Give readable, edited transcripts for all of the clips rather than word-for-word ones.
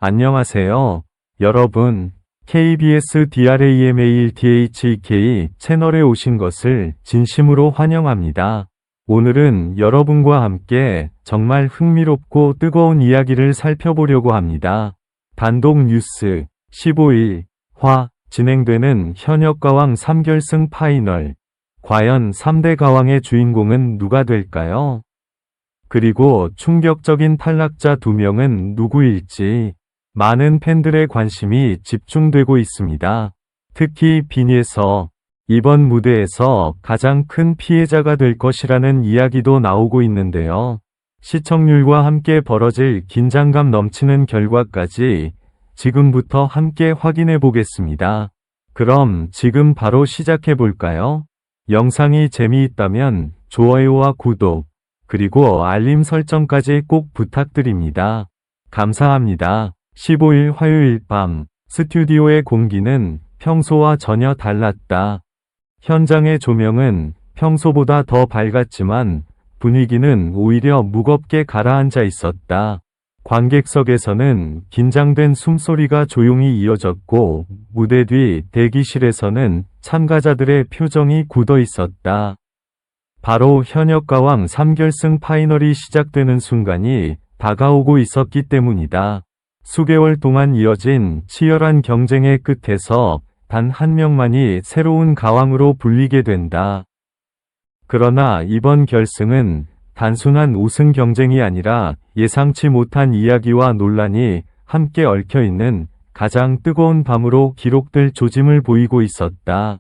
안녕하세요. 여러분, KBS DRAMALTHEK 채널에 오신 것을 진심으로 환영합니다. 오늘은 여러분과 함께 정말 흥미롭고 뜨거운 이야기를 살펴보려고 합니다. 단독 뉴스 15일 진행되는 현역가왕 3결승 파이널. 과연 3대 가왕의 주인공은 누가 될까요? 그리고 충격적인 탈락자 2명은 누구일지 많은 팬들의 관심이 집중되고 있습니다. 특히 빈에서 이번 무대에서 가장 큰 피해자가 될 것이라는 이야기도 나오고 있는데요. 시청률과 함께 벌어질 긴장감 넘치는 결과까지 지금부터 함께 확인해 보겠습니다. 그럼 지금 바로 시작해 볼까요? 영상이 재미있다면 좋아요와 구독, 그리고 알림 설정까지 꼭 부탁드립니다. 감사합니다. 15일 화요일 밤, 스튜디오의 공기는 평소와 전혀 달랐다. 현장의 조명은 평소보다 더 밝았지만 분위기는 오히려 무겁게 가라앉아 있었다. 관객석에서는 긴장된 숨소리가 조용히 이어졌고 무대 뒤 대기실에서는 참가자들의 표정이 굳어 있었다. 바로 현역가왕 3결승 파이널이 시작되는 순간이 다가오고 있었기 때문이다. 수개월 동안 이어진 치열한 경쟁의 끝에서 단 한 명만이 새로운 가왕으로 불리게 된다. 그러나 이번 결승은 단순한 우승 경쟁이 아니라 예상치 못한 이야기와 논란이 함께 얽혀있는 가장 뜨거운 밤으로 기록될 조짐을 보이고 있었다.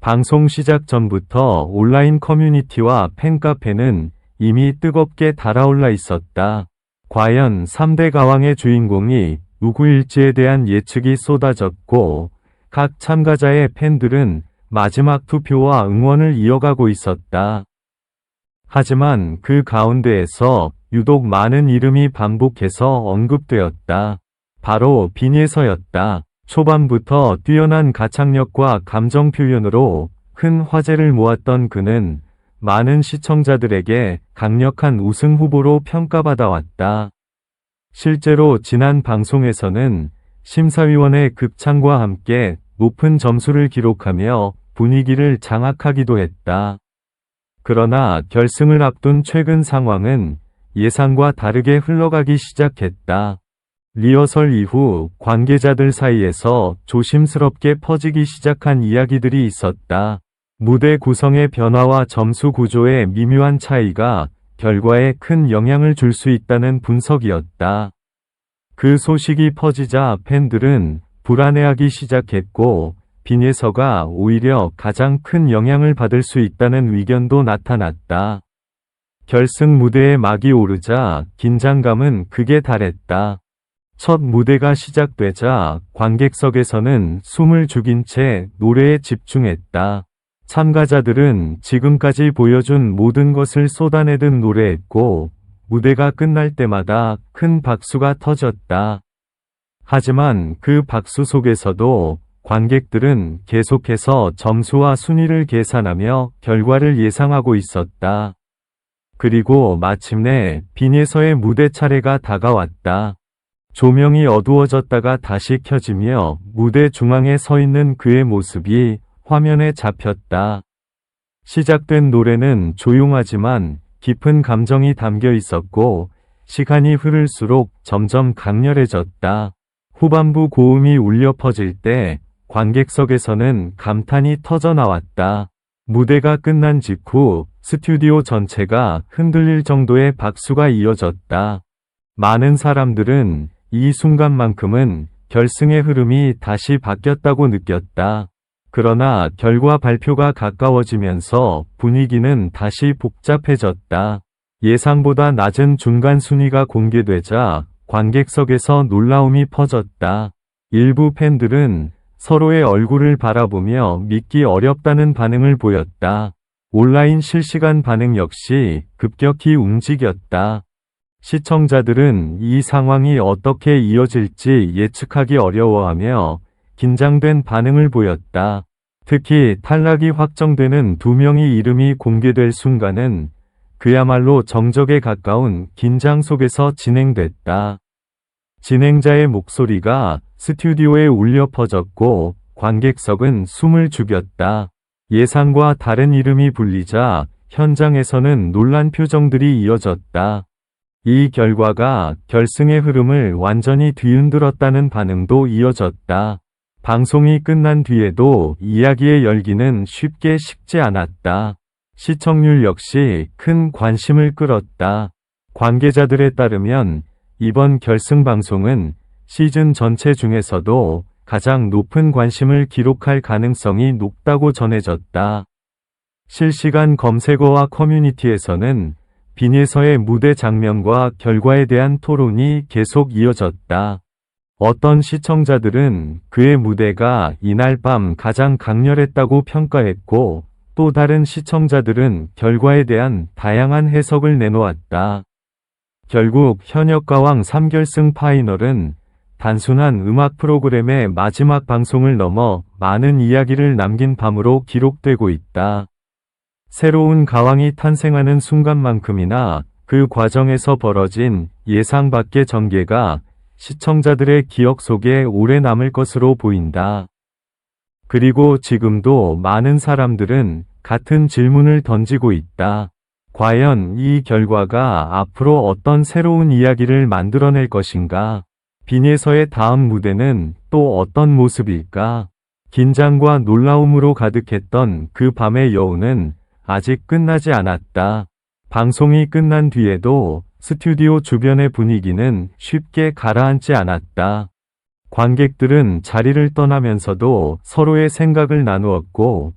방송 시작 전부터 온라인 커뮤니티와 팬카페는 이미 뜨겁게 달아올라 있었다. 과연 3대 가왕의 주인공이 누구일지에 대한 예측이 쏟아졌고 각 참가자의 팬들은 마지막 투표와 응원을 이어가고 있었다. 하지만 그 가운데에서 유독 많은 이름이 반복해서 언급되었다. 바로 빈에서였다. 초반부터 뛰어난 가창력과 감정 표현으로 큰 화제를 모았던 그는 많은 시청자들에게 강력한 우승 후보로 평가받아 왔다. 실제로 지난 방송에서는 심사위원의 극찬과 함께 높은 점수를 기록하며 분위기를 장악하기도 했다. 그러나 결승을 앞둔 최근 상황은 예상과 다르게 흘러가기 시작했다. 리허설 이후 관계자들 사이에서 조심스럽게 퍼지기 시작한 이야기들이 있었다. 무대 구성의 변화와 점수 구조의 미묘한 차이가 결과에 큰 영향을 줄 수 있다는 분석이었다. 그 소식이 퍼지자 팬들은 불안해하기 시작했고 빈에서가 오히려 가장 큰 영향을 받을 수 있다는 의견도 나타났다. 결승 무대에 막이 오르자 긴장감은 극에 달했다. 첫 무대가 시작되자 관객석에서는 숨을 죽인 채 노래에 집중했다. 참가자들은 지금까지 보여준 모든 것을 쏟아내듯 노래했고 무대가 끝날 때마다 큰 박수가 터졌다. 하지만 그 박수 속에서도 관객들은 계속해서 점수와 순위를 계산하며 결과를 예상하고 있었다. 그리고 마침내 빈에서의 무대 차례가 다가왔다. 조명이 어두워졌다가 다시 켜지며 무대 중앙에 서 있는 그의 모습이 화면에 잡혔다. 시작된 노래는 조용하지만 깊은 감정이 담겨 있었고 시간이 흐를수록 점점 강렬해졌다. 후반부 고음이 울려 퍼질 때 관객석에서는 감탄이 터져 나왔다. 무대가 끝난 직후 스튜디오 전체가 흔들릴 정도의 박수가 이어졌다. 많은 사람들은 이 순간만큼은 결승의 흐름이 다시 바뀌었다고 느꼈다. 그러나 결과 발표가 가까워지면서 분위기는 다시 복잡해졌다. 예상보다 낮은 중간 순위가 공개되자 관객석에서 놀라움이 퍼졌다. 일부 팬들은 서로의 얼굴을 바라보며 믿기 어렵다는 반응을 보였다. 온라인 실시간 반응 역시 급격히 움직였다. 시청자들은 이 상황이 어떻게 이어질지 예측하기 어려워하며 긴장된 반응을 보였다. 특히 탈락이 확정되는 2명의 이름이 공개될 순간은 그야말로 정적에 가까운 긴장 속에서 진행됐다. 진행자의 목소리가 스튜디오에 울려 퍼졌고 관객석은 숨을 죽였다. 예상과 다른 이름이 불리자 현장에서는 놀란 표정들이 이어졌다. 이 결과가 결승의 흐름을 완전히 뒤흔들었다는 반응도 이어졌다. 방송이 끝난 뒤에도 이야기의 열기는 쉽게 식지 않았다. 시청률 역시 큰 관심을 끌었다. 관계자들에 따르면 이번 결승 방송은 시즌 전체 중에서도 가장 높은 관심을 기록할 가능성이 높다고 전해졌다. 실시간 검색어와 커뮤니티에서는 빈에서의 무대 장면과 결과에 대한 토론이 계속 이어졌다. 어떤 시청자들은 그의 무대가 이날 밤 가장 강렬했다고 평가했고, 또 다른 시청자들은 결과에 대한 다양한 해석을 내놓았다. 결국 현역가왕 3결승 파이널은 단순한 음악 프로그램의 마지막 방송을 넘어 많은 이야기를 남긴 밤으로 기록되고 있다. 새로운 가왕이 탄생하는 순간만큼이나 그 과정에서 벌어진 예상 밖의 전개가 시청자들의 기억 속에 오래 남을 것으로 보인다. 그리고 지금도 많은 사람들은 같은 질문을 던지고 있다. 과연 이 결과가 앞으로 어떤 새로운 이야기를 만들어낼 것인가? 빈에서의 다음 무대는 또 어떤 모습일까? 긴장과 놀라움으로 가득했던 그 밤의 여운은 아직 끝나지 않았다. 방송이 끝난 뒤에도 스튜디오 주변의 분위기는 쉽게 가라앉지 않았다. 관객들은 자리를 떠나면서도 서로의 생각을 나누었고,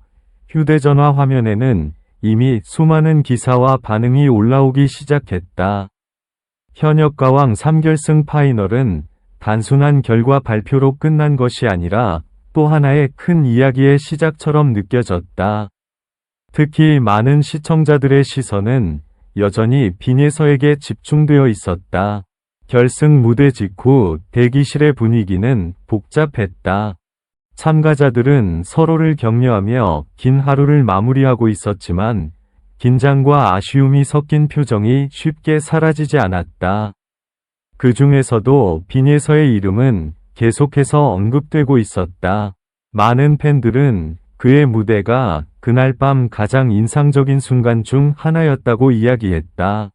휴대전화 화면에는 이미 수많은 기사와 반응이 올라오기 시작했다. 현역가왕 3결승 파이널은 단순한 결과 발표로 끝난 것이 아니라 또 하나의 큰 이야기의 시작처럼 느껴졌다. 특히 많은 시청자들의 시선은 여전히 빈에서에게 집중되어 있었다. 결승 무대 직후 대기실의 분위기는 복잡했다. 참가자들은 서로를 격려하며 긴 하루를 마무리하고 있었지만 긴장과 아쉬움이 섞인 표정이 쉽게 사라지지 않았다. 그 중에서도 빈에서의 이름은 계속해서 언급되고 있었다. 많은 팬들은 그의 무대가 그날 밤 가장 인상적인 순간 중 하나였다고 이야기했다.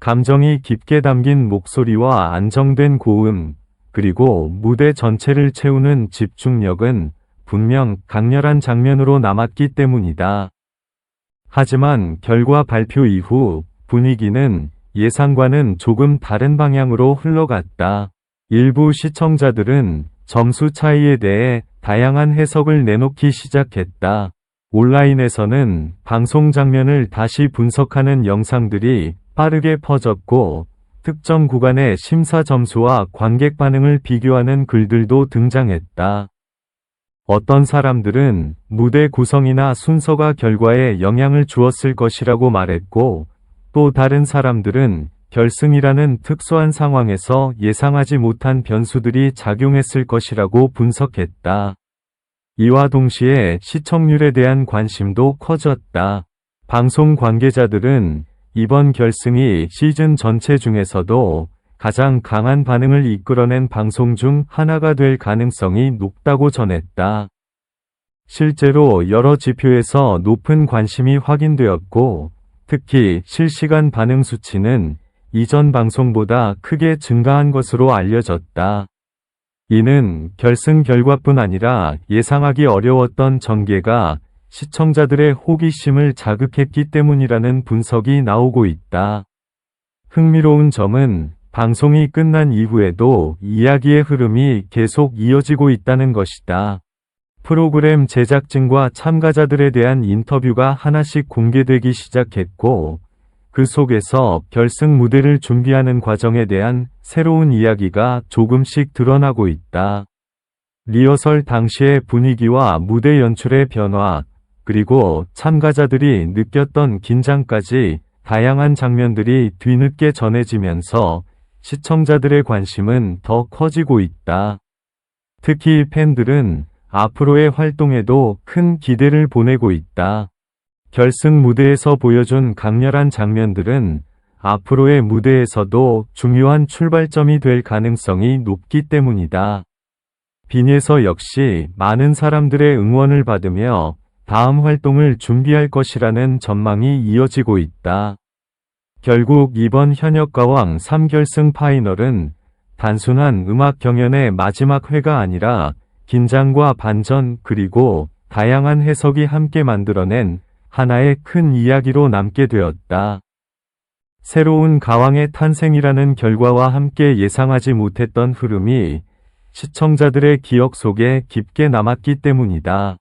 감정이 깊게 담긴 목소리와 안정된 고음, 그리고 무대 전체를 채우는 집중력은 분명 강렬한 장면으로 남았기 때문이다. 하지만 결과 발표 이후 분위기는 예상과는 조금 다른 방향으로 흘러갔다. 일부 시청자들은 점수 차이에 대해 다양한 해석을 내놓기 시작했다. 온라인에서는 방송 장면을 다시 분석하는 영상들이 빠르게 퍼졌고, 특정 구간의 심사 점수와 관객 반응을 비교하는 글들도 등장했다. 어떤 사람들은 무대 구성이나 순서가 결과에 영향을 주었을 것이라고 말했고, 또 다른 사람들은 결승이라는 특수한 상황에서 예상하지 못한 변수들이 작용했을 것이라고 분석했다. 이와 동시에 시청률에 대한 관심도 커졌다. 방송 관계자들은 이번 결승이 시즌 전체 중에서도 가장 강한 반응을 이끌어낸 방송 중 하나가 될 가능성이 높다고 전했다. 실제로 여러 지표에서 높은 관심이 확인되었고, 특히 실시간 반응 수치는 이전 방송보다 크게 증가한 것으로 알려졌다. 이는 결승 결과뿐 아니라 예상하기 어려웠던 전개가 시청자들의 호기심을 자극했기 때문이라는 분석이 나오고 있다. 흥미로운 점은 방송이 끝난 이후에도 이야기의 흐름이 계속 이어지고 있다는 것이다. 프로그램 제작진과 참가자들에 대한 인터뷰가 하나씩 공개되기 시작했고, 그 속에서 결승 무대를 준비하는 과정에 대한 새로운 이야기가 조금씩 드러나고 있다. 리허설 당시의 분위기와 무대 연출의 변화, 그리고 참가자들이 느꼈던 긴장까지 다양한 장면들이 뒤늦게 전해지면서 시청자들의 관심은 더 커지고 있다. 특히 팬들은 앞으로의 활동에도 큰 기대를 보내고 있다. 결승 무대에서 보여준 강렬한 장면들은 앞으로의 무대에서도 중요한 출발점이 될 가능성이 높기 때문이다. 빈에서 역시 많은 사람들의 응원을 받으며 다음 활동을 준비할 것이라는 전망이 이어지고 있다. 결국 이번 현역가왕 3결승 파이널은 단순한 음악 경연의 마지막 회가 아니라 긴장과 반전 그리고 다양한 해석이 함께 만들어낸 하나의 큰 이야기로 남게 되었다. 새로운 가왕의 탄생이라는 결과와 함께 예상하지 못했던 흐름이 시청자들의 기억 속에 깊게 남았기 때문이다.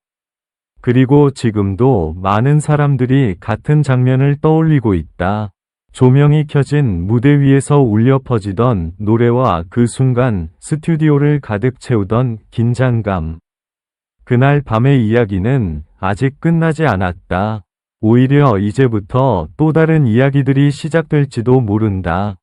그리고 지금도 많은 사람들이 같은 장면을 떠올리고 있다. 조명이 켜진 무대 위에서 울려 퍼지던 노래와 그 순간 스튜디오를 가득 채우던 긴장감. 그날 밤의 이야기는 아직 끝나지 않았다. 오히려 이제부터 또 다른 이야기들이 시작될지도 모른다.